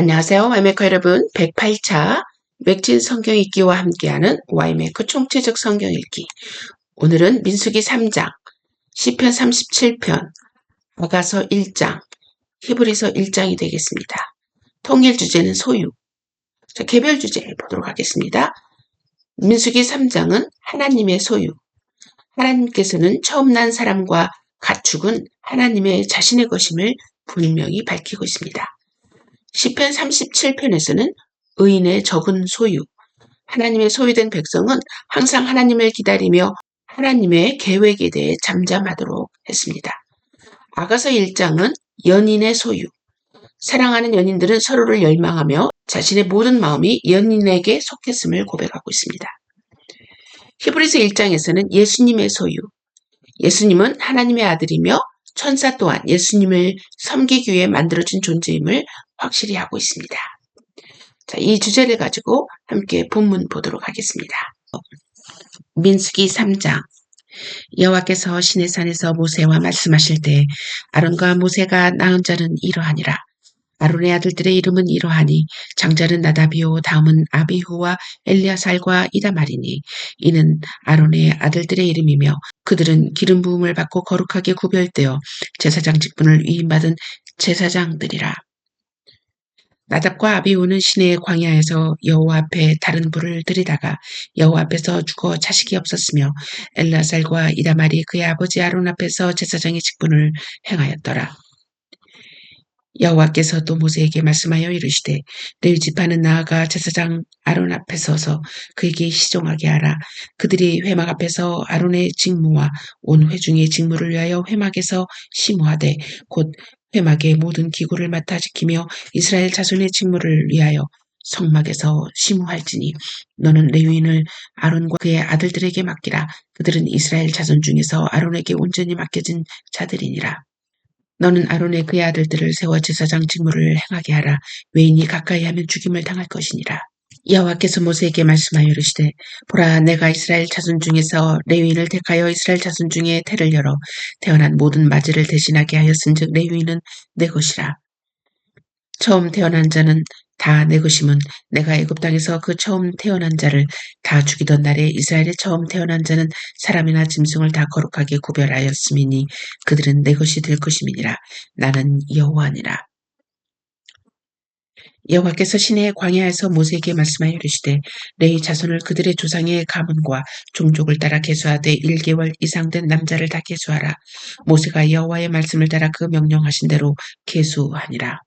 안녕하세요. 와이메커 여러분. 108차 맥진 성경 읽기와 함께하는 와이메커 총체적 성경 읽기. 오늘은 민수기 3장, 시편 37편, 아가서 1장, 히브리서 1장이 되겠습니다. 통일 주제는 소유. 자, 개별 주제 보도록 하겠습니다. 민수기 3장은 하나님의 소유. 하나님께서는 처음 난 사람과 가축은 하나님의 자신의 것임을 분명히 밝히고 있습니다. 시편 37편에서는 의인의 적은 소유, 하나님의 소유된 백성은 항상 하나님을 기다리며 하나님의 계획에 대해 잠잠하도록 했습니다. 아가서 1장은 연인의 소유, 사랑하는 연인들은 서로를 열망하며 자신의 모든 마음이 연인에게 속했음을 고백하고 있습니다. 히브리서 1장에서는 예수님의 소유, 예수님은 하나님의 아들이며 천사 또한 예수님을 섬기기 위해 만들어진 존재임을 확실히 하고 있습니다. 자, 이 주제를 가지고 함께 본문 보도록 하겠습니다. 민수기 3장. 여호와께서 시내산에서 모세와 말씀하실 때 아론과 모세가 낳은 자는 이러하니라. 아론의 아들들의 이름은 이러하니 장자는 나다비요, 다음은 아비후와 엘리아살과 이다말이니 이는 아론의 아들들의 이름이며 그들은 기름 부음을 받고 거룩하게 구별되어 제사장 직분을 위임받은 제사장들이라. 나답과 아비후는 시내의 광야에서 여호와 앞에 다른 불을 들이다가 여호와 앞에서 죽어 자식이 없었으며 엘리아살과 이다말이 그의 아버지 아론 앞에서 제사장의 직분을 행하였더라. 여호와께서 또 모세에게 말씀하여 이르시되 레위 지파는 나아가 제사장 아론 앞에 서서 그에게 시종하게 하라. 그들이 회막 앞에서 아론의 직무와 온 회중의 직무를 위하여 회막에서 심호하되 곧 회막의 모든 기구를 맡아 지키며 이스라엘 자손의 직무를 위하여 성막에서 심호할지니 너는 레위인을 아론과 그의 아들들에게 맡기라. 그들은 이스라엘 자손 중에서 아론에게 온전히 맡겨진 자들이니라. 너는 아론의 그의 아들들을 세워 제사장 직무를 행하게 하라. 외인이 가까이 하면 죽임을 당할 것이니라. 여호와께서 모세에게 말씀하여 이르시되 보라, 내가 이스라엘 자손 중에서 레위인을 택하여 이스라엘 자손 중에 태를 열어 태어난 모든 맞이를 대신하게 하였은즉 레위인은 내 것이라. 처음 태어난 자는 다 내 것임은 내가 애굽 땅에서 그 처음 태어난 자를 다 죽이던 날에 이스라엘의 처음 태어난 자는 사람이나 짐승을 다 거룩하게 구별하였음이니 그들은 내 것이 될 것임이니라. 나는 여호와니라. 여호와께서 시내의 광야에서 모세에게 말씀하여 이르시되 레위 자손을 그들의 조상의 가문과 종족을 따라 계수하되 1개월 이상 된 남자를 다 계수하라. 모세가 여호와의 말씀을 따라 그 명령하신 대로 계수하니라.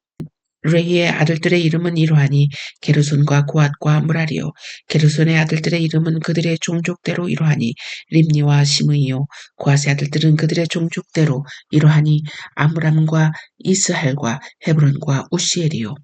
레위의 아들들의 이름은 이러하니 게르손과 고앗과 무라리요. 게르손의 아들들의 이름은 그들의 종족대로 이러하니 림니와 시므이요. 고앗의 아들들은 그들의 종족대로 이러하니 아므람과 이스할과 헤브론과 우시엘이요.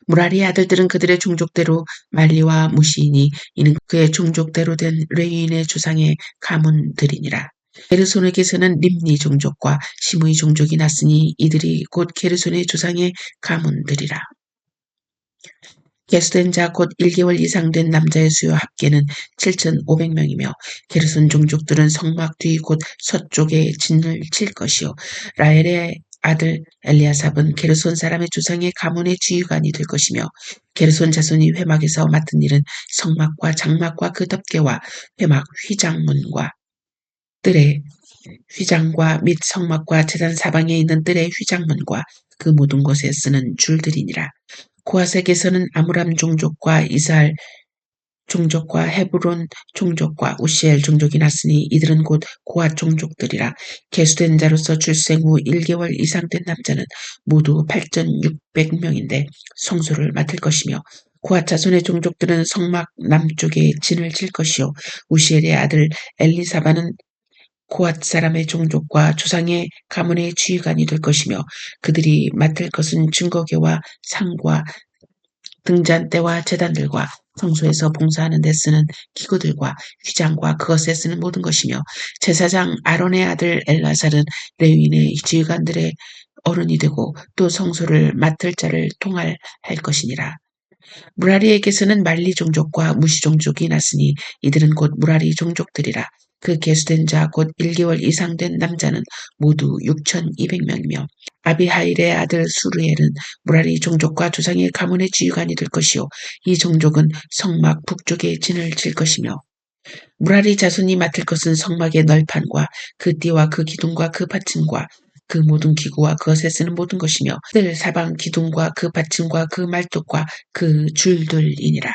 무라리의 아들들은 그들의 종족대로 말리와 무시이니 이는 그의 종족대로 된 레위인의 조상의 가문들이니라. 게르손에게서는 림니 종족과 시므이 종족이 났으니 이들이 곧 게르손의 조상의 가문들이라. 계수된 자 곧 1개월 이상 된 남자의 수요 합계는 7,500명이며 게르손 종족들은 성막 뒤 곧 서쪽에 진을 칠 것이요. 라헬의 아들 엘리아삽은 게르손 사람의 조상의 가문의 지휘관이 될 것이며 게르손 자손이 회막에서 맡은 일은 성막과 장막과 그 덮개와 회막 휘장문과 뜰의 휘장과 및 성막과 제단 사방에 있는 뜰의 휘장문과 그 모든 곳에 쓰는 줄들이니라. 고앗에게서는 아므람 종족과 이스할 종족과 헤브론 종족과 우시엘 종족이 났으니 이들은 곧 고앗 종족들이라. 계수된 자로서 출생 후 1개월 이상 된 남자는 모두 8,600명인데 성소를 맡을 것이며 고앗 자손의 종족들은 성막 남쪽에 진을 칠 것이요. 우시엘의 아들 엘리사바는 고앗 사람의 종족과 조상의 가문의 지휘관이 될 것이며 그들이 맡을 것은 증거궤와 상과 등잔대와 제단들과 성소에서 봉사하는 데 쓰는 기구들과 휘장과 그것에 쓰는 모든 것이며 제사장 아론의 아들 엘라살은 레위인의 지휘관들의 어른이 되고 또 성소를 맡을 자를 통할할 것이니라. 무라리에게서는 말리 종족과 무시 종족이 났으니 이들은 곧 무라리 종족들이라. 그 계수된 자 곧 1개월 이상 된 남자는 모두 6,200명이며 아비하일의 아들 수르엘은 무라리 종족과 조상의 가문의 지휘관이 될 것이요 이 종족은 성막 북쪽에 진을 칠 것이며 무라리 자손이 맡을 것은 성막의 널판과 그 띠와 그 기둥과 그 받침과 그 모든 기구와 그것에 쓰는 모든 것이며 뜰 사방 기둥과 그 받침과 그 말뚝과 그 줄들이니라.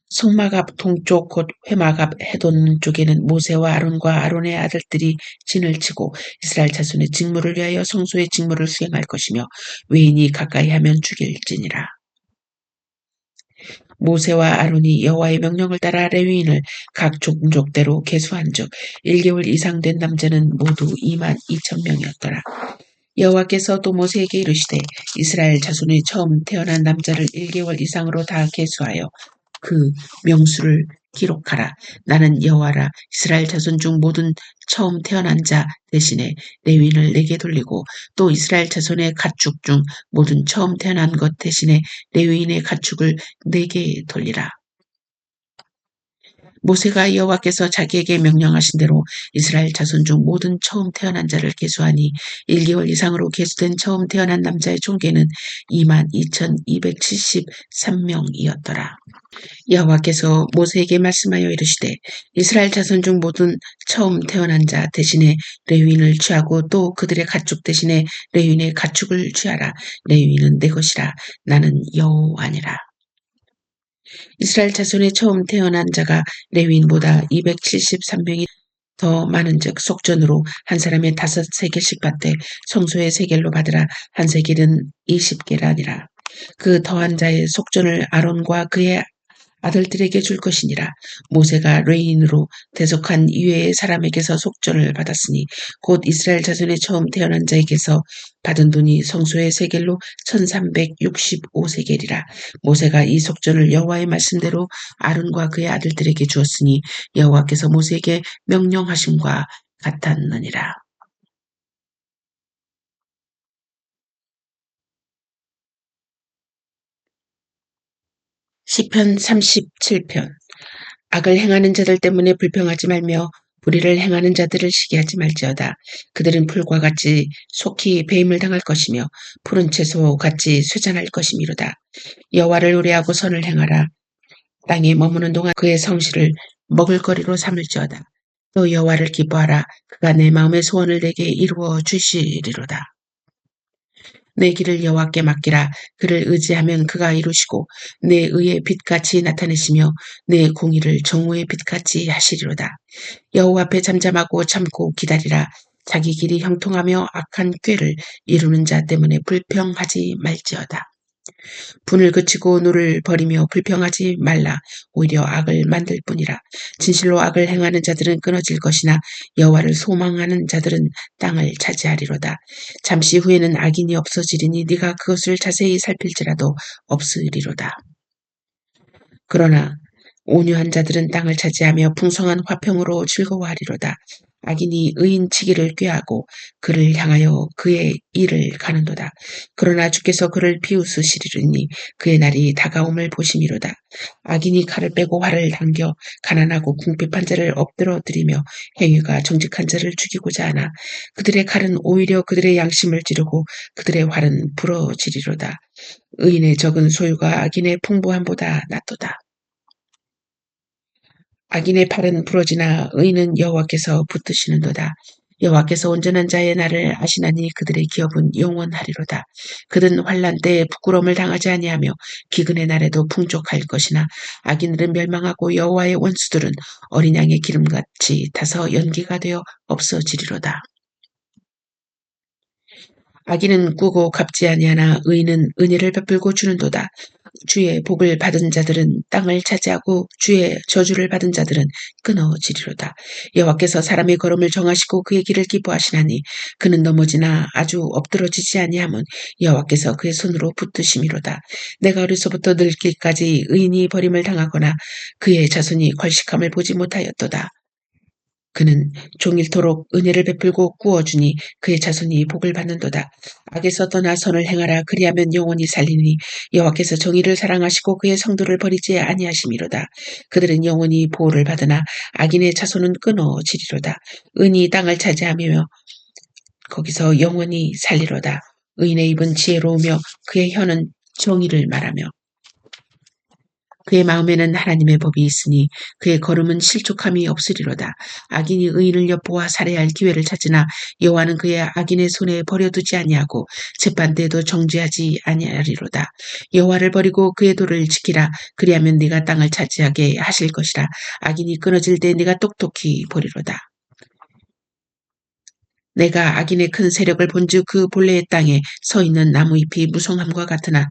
성막 앞 동쪽 곧 회막 앞 해돋는 쪽에는 모세와 아론과 아론의 아들들이 진을 치고 이스라엘 자손의 직무를 위하여 성소의 직무를 수행할 것이며 외인이 가까이 하면 죽일지니라. 모세와 아론이 여호와의 명령을 따라 레위인을 각 종족대로 계수한즉 1개월 이상 된 남자는 모두 22,000명이었더라. 여호와께서 또 모세에게 이르시되 이스라엘 자손의 처음 태어난 남자를 1개월 이상으로 다 계수하여 그 명수를 기록하라. 나는 여호와라. 이스라엘 자손 중 모든 처음 태어난 자 대신에 레위인을 내게 돌리고 또 이스라엘 자손의 가축 중 모든 처음 태어난 것 대신에 레위인의 가축을 내게 돌리라. 모세가 여호와께서 자기에게 명령하신 대로 이스라엘 자손 중 모든 처음 태어난 자를 계수하니 1개월 이상으로 계수된 처음 태어난 남자의 총계는 22,273명이었더라. 여호와께서 모세에게 말씀하여 이르시되 이스라엘 자손 중 모든 처음 태어난 자 대신에 레위인을 취하고 또 그들의 가축 대신에 레위인의 가축을 취하라. 레위인은 내 것이라. 나는 여호와니라. 이스라엘 자손의 처음 태어난 자가 레위인보다 273명이 더 많은즉 속전으로 한 사람의 5세겔씩 받되 성소의 세겔로 받으라. 한 세겔은 20개라니라. 그 더한 자의 속전을 아론과 그의 아들들에게 줄 것이니라. 모세가 레위인으로 대속한 이외의 사람에게서 속전을 받았으니 곧 이스라엘 자손의 처음 태어난 자에게서 받은 돈이 성소의 세겔로 1365세겔이라. 모세가 이 속전을 여호와의 말씀대로 아론과 그의 아들들에게 주었으니 여호와께서 모세에게 명령하심과 같았느니라. 시편 37편. 악을 행하는 자들 때문에 불평하지 말며 불의를 행하는 자들을 시기하지 말지어다. 그들은 풀과 같이 속히 배임을 당할 것이며 푸른 채소 같이 쇠잔할 것이미로다. 여호와를 의뢰하고 선을 행하라. 땅에 머무는 동안 그의 성실을 먹을거리로 삼을지어다. 또 여호와를 기뻐하라. 그가 내 마음의 소원을 내게 이루어 주시리로다. 내 길을 여호와께 맡기라. 그를 의지하면 그가 이루시고 내 의의 빛같이 나타내시며 내 공의를 정오의 빛같이 하시리로다. 여호와 앞에 잠잠하고 참고 기다리라. 자기 길이 형통하며 악한 꾀를 이루는 자 때문에 불평하지 말지어다. 분을 그치고 노를 버리며 불평하지 말라. 오히려 악을 만들 뿐이라. 진실로 악을 행하는 자들은 끊어질 것이나 여호와를 소망하는 자들은 땅을 차지하리로다. 잠시 후에는 악인이 없어지리니 네가 그것을 자세히 살필지라도 없으리로다. 그러나 온유한 자들은 땅을 차지하며 풍성한 화평으로 즐거워하리로다. 악인이 의인치기를 꾀하고 그를 향하여 그의 일을 가는도다. 그러나 주께서 그를 비웃으시리니 그의 날이 다가옴을 보심이로다. 악인이 칼을 빼고 활을 당겨 가난하고 궁핍한 자를 엎드러뜨리며 행위가 정직한 자를 죽이고자 하나 그들의 칼은 오히려 그들의 양심을 찌르고 그들의 활은 부러지리로다. 의인의 적은 소유가 악인의 풍부함보다 낫도다. 악인의 팔은 부러지나 의인은 여호와께서 붙드시는도다. 여호와께서 온전한 자의 날을 아시나니 그들의 기업은 영원하리로다. 그들은 환난 때에 부끄러움을 당하지 아니하며 기근의 날에도 풍족할 것이나 악인들은 멸망하고 여호와의 원수들은 어린 양의 기름같이 타서 연기가 되어 없어지리로다. 악인은 꾸고 갚지 아니하나 의인은 은혜를 베풀고 주는도다. 주의 복을 받은 자들은 땅을 차지하고 주의 저주를 받은 자들은 끊어지리로다. 여호와께서 사람의 걸음을 정하시고 그의 길을 기뻐하시나니 그는 넘어지나 아주 엎드러지지 아니함은 여호와께서 그의 손으로 붙드심이로다. 내가 어려서부터 늙기까지 의인이 버림을 당하거나 그의 자손이 걸식함을 보지 못하였도다. 그는 종일토록 은혜를 베풀고 구워주니 그의 자손이 복을 받는도다. 악에서 떠나 선을 행하라. 그리하면 영원히 살리니 여호와께서 정의를 사랑하시고 그의 성도를 버리지 아니하심이로다. 그들은 영원히 보호를 받으나 악인의 자손은 끊어지리로다. 은이 땅을 차지하며 거기서 영원히 살리로다. 의인의 입은 지혜로우며 그의 혀는 정의를 말하며 그의 마음에는 하나님의 법이 있으니 그의 걸음은 실족함이 없으리로다. 악인이 의인을 엿보아 살해할 기회를 찾으나 여호와는 그의 악인의 손에 버려두지 아니하고 재판 때에도 정죄하지 아니하리로다. 여호와를 버리고 그의 도를 지키라. 그리하면 네가 땅을 차지하게 하실 것이라. 악인이 끊어질 때 네가 똑똑히 보리로다. 내가 악인의 큰 세력을 본즉 그 본래의 땅에 서 있는 나무잎이 무성함과 같으나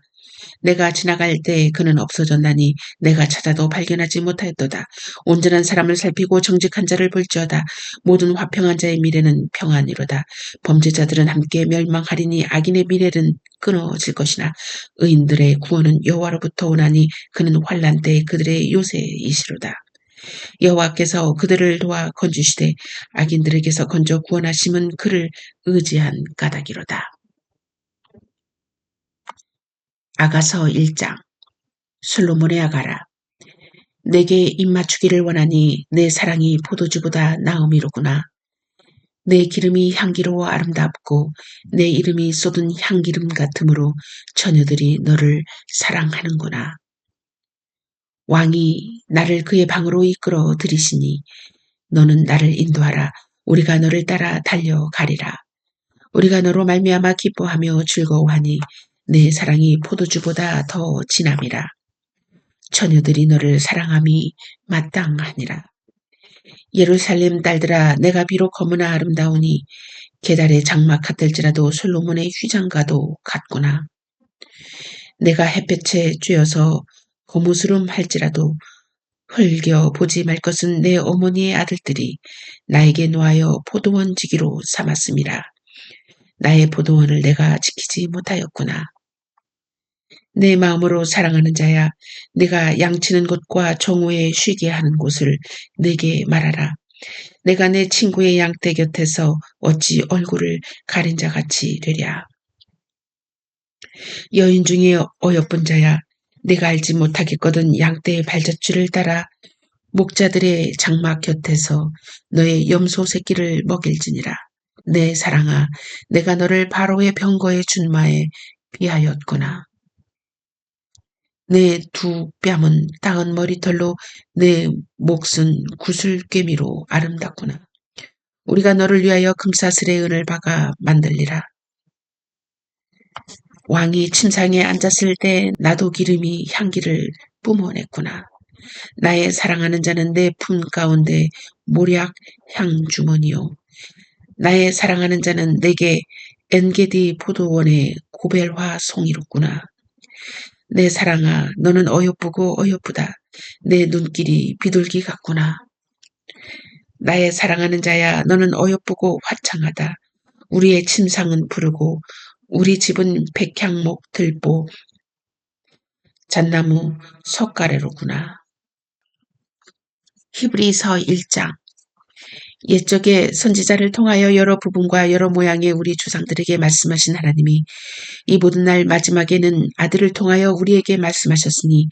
내가 지나갈 때 그는 없어졌나니 내가 찾아도 발견하지 못하였도다. 온전한 사람을 살피고 정직한 자를 볼지어다. 모든 화평한 자의 미래는 평안이로다. 범죄자들은 함께 멸망하리니 악인의 미래는 끊어질 것이나 의인들의 구원은 여호와로부터 오나니 그는 환난 때 그들의 요새이시로다. 여호와께서 그들을 도와 건주시되 악인들에게서 건져 구원하심은 그를 의지한 까닭이로다. 아가서 1장. 솔로몬의 아가라. 내게 입맞추기를 원하니 내 사랑이 포도주보다 나음이로구나. 내 기름이 향기로워 아름답고 내 이름이 쏟은 향기름 같으므로 처녀들이 너를 사랑하는구나. 왕이 나를 그의 방으로 이끌어 들이시니 너는 나를 인도하라. 우리가 너를 따라 달려가리라. 우리가 너로 말미암아 기뻐하며 즐거워하니 내 사랑이 포도주보다 더 진함이라. 처녀들이 너를 사랑함이 마땅하니라. 예루살렘 딸들아, 내가 비록 검으나 아름다우니 계달의 장막 같을지라도 솔로몬의 휘장과도 같구나. 내가 햇볕에 쬐어서 거무스름 할지라도 흘겨 보지 말 것은 내 어머니의 아들들이 나에게 놓아여 포도원 지기로 삼았음이라. 나의 포도원을 내가 지키지 못하였구나. 내 마음으로 사랑하는 자야, 내가 양치는 곳과 정오에 쉬게 하는 곳을 내게 말하라. 내가 내 친구의 양떼 곁에서 어찌 얼굴을 가린 자같이 되랴. 여인 중에 어여쁜 자야, 내가 알지 못하겠거든 양떼의 발자취를 따라 목자들의 장막 곁에서 너의 염소 새끼를 먹일지니라. 내 사랑아, 내가 너를 바로의 병거의 준마에 비하였구나. 내 두 뺨은 따은 머리털로 내 몫은 구슬꿰미로 아름답구나. 우리가 너를 위하여 금사슬의 은을 박아 만들리라. 왕이 침상에 앉았을 때 나도 기름이 향기를 뿜어냈구나. 나의 사랑하는 자는 내 품 가운데 모략 향주머니요. 나의 사랑하는 자는 내게 엔게디 포도원의 고벨화 송이롭구나. 내 사랑아, 너는 어여쁘고 어여쁘다. 내 눈길이 비둘기 같구나. 나의 사랑하는 자야, 너는 어여쁘고 화창하다. 우리의 침상은 푸르고 우리 집은 백향목 들보 잣나무 석가래로구나. 히브리서 1장. 옛적에 선지자를 통하여 여러 부분과 여러 모양의 우리 조상들에게 말씀하신 하나님이 이 모든 날 마지막에는 아들을 통하여 우리에게 말씀하셨으니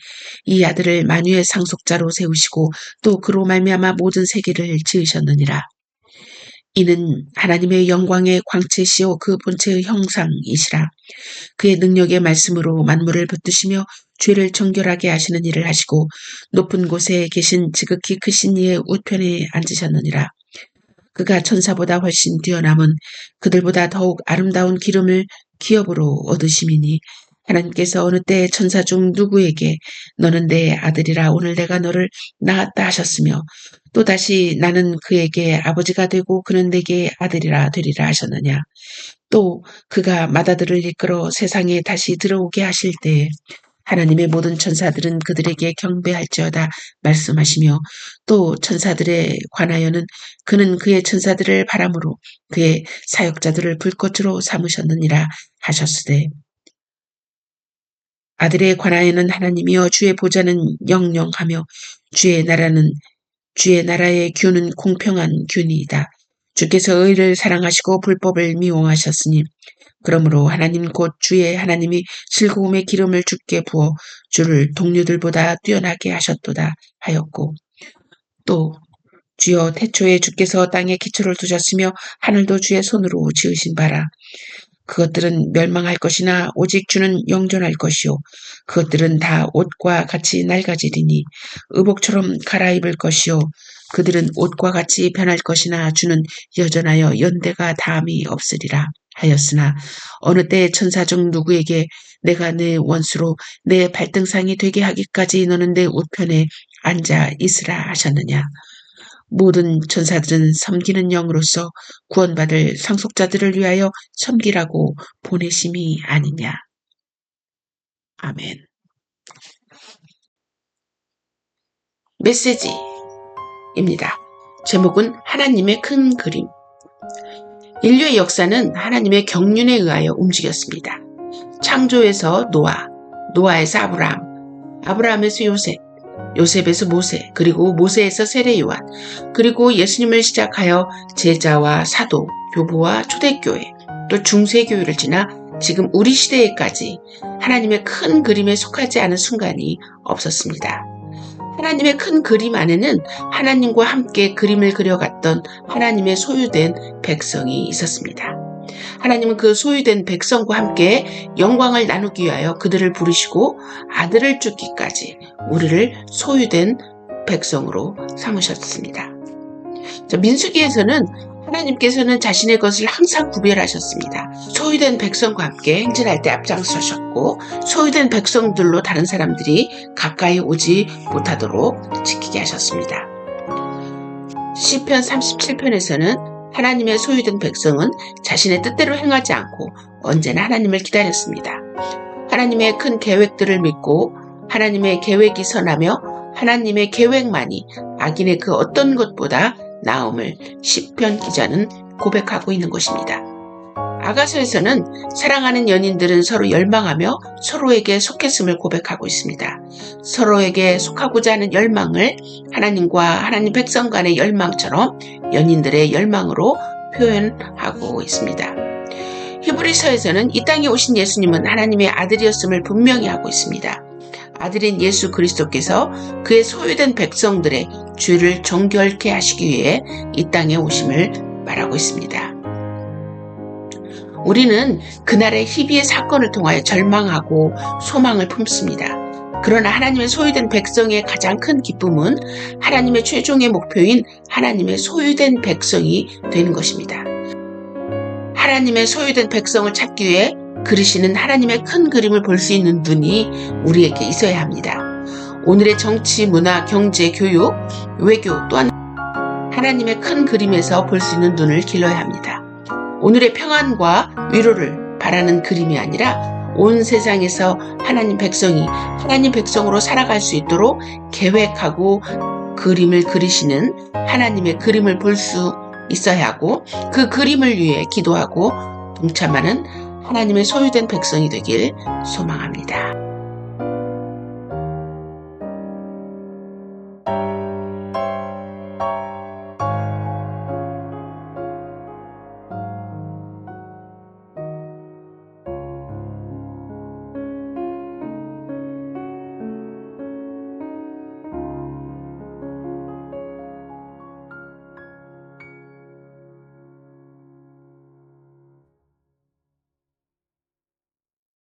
이 아들을 만유의 상속자로 세우시고 또 그로 말미암아 모든 세계를 지으셨느니라. 이는 하나님의 영광의 광채시요 그 본체의 형상이시라. 그의 능력의 말씀으로 만물을 붙드시며 죄를 정결하게 하시는 일을 하시고 높은 곳에 계신 지극히 크신 이의 우편에 앉으셨느니라. 그가 천사보다 훨씬 뛰어남은 그들보다 더욱 아름다운 기름을 기업으로 얻으심이니 하나님께서 어느 때 천사 중 누구에게 너는 내 아들이라 오늘 내가 너를 낳았다 하셨으며 또다시 나는 그에게 아버지가 되고 그는 내게 아들이라 되리라 하셨느냐. 또 그가 맏아들을 이끌어 세상에 다시 들어오게 하실 때에 하나님의 모든 천사들은 그들에게 경배할지어다 말씀하시며 또 천사들에 관하여는 그는 그의 천사들을 바람으로 그의 사역자들을 불꽃으로 삼으셨느니라 하셨으되 아들에 관하여는 하나님이여 주의 보좌는 영영하며 주의 나라는 주의 나라의 규는 공평한 규니이다. 주께서 의를 사랑하시고 불법을 미워하셨으니 그러므로 하나님 곧 주의 하나님이 슬그움의 기름을 주께 부어 주를 동료들보다 뛰어나게 하셨도다 하였고 또 주여 태초에 주께서 땅에 기초를 두셨으며 하늘도 주의 손으로 지으신 바라. 그것들은 멸망할 것이나 오직 주는 영존할 것이요 그것들은 다 옷과 같이 낡아지리니 의복처럼 갈아입을 것이요 그들은 옷과 같이 변할 것이나 주는 여전하여 연대가 다함이 없으리라 하였으나 어느 때 천사 중 누구에게 내가 내 원수로 내 발등상이 되게 하기까지 너는 내 우편에 앉아 있으라 하셨느냐. 모든 천사들은 섬기는 영으로서 구원받을 상속자들을 위하여 섬기라고 보내심이 아니냐. 아멘. 메시지입니다. 제목은 하나님의 큰 그림. 인류의 역사는 하나님의 경륜에 의하여 움직였습니다. 창조에서 노아, 노아에서 아브라함, 아브라함에서 요셉, 요셉에서 모세, 그리고 모세에서 세례 요한, 그리고 예수님을 시작하여 제자와 사도, 교부와 초대교회, 또 중세교회를 지나 지금 우리 시대에까지 하나님의 큰 그림에 속하지 않은 순간이 없었습니다. 하나님의 큰 그림 안에는 하나님과 함께 그림을 그려갔던 하나님의 소유된 백성이 있었습니다. 하나님은 그 소유된 백성과 함께 영광을 나누기 위하여 그들을 부르시고 아들을 주기까지 우리를 소유된 백성으로 삼으셨습니다. 민수기에서는 하나님께서는 자신의 것을 항상 구별하셨습니다. 소유된 백성과 함께 행진할 때 앞장서셨고 소유된 백성들로 다른 사람들이 가까이 오지 못하도록 지키게 하셨습니다. 시편 37편에서는 하나님의 소유된 백성은 자신의 뜻대로 행하지 않고 언제나 하나님을 기다렸습니다. 하나님의 큰 계획들을 믿고 하나님의 계획이 선하며 하나님의 계획만이 악인의 그 어떤 것보다 나음을 시편 기자는 고백하고 있는 것입니다. 아가서에서는 사랑하는 연인들은 서로 열망하며 서로에게 속했음을 고백하고 있습니다. 서로에게 속하고자 하는 열망을 하나님과 하나님 백성 간의 열망처럼 연인들의 열망으로 표현하고 있습니다. 히브리서에서는 이 땅에 오신 예수님은 하나님의 아들이었음을 분명히 하고 있습니다. 아들인 예수 그리스도께서 그의 소유된 백성들의 죄를 정결케 하시기 위해 이 땅에 오심을 말하고 있습니다. 우리는 그날의 희비의 사건을 통하여 절망하고 소망을 품습니다. 그러나 하나님의 소유된 백성의 가장 큰 기쁨은 하나님의 최종의 목표인 하나님의 소유된 백성이 되는 것입니다. 하나님의 소유된 백성을 찾기 위해 그리시는 하나님의 큰 그림을 볼 수 있는 눈이 우리에게 있어야 합니다. 오늘의 정치, 문화, 경제, 교육, 외교 또한 하나님의 큰 그림에서 볼 수 있는 눈을 길러야 합니다. 오늘의 평안과 위로를 바라는 그림이 아니라 온 세상에서 하나님 백성이 하나님 백성으로 살아갈 수 있도록 계획하고 그림을 그리시는 하나님의 그림을 볼 수 있어야 하고 그 그림을 위해 기도하고 동참하는 하나님의 소유된 백성이 되길 소망합니다.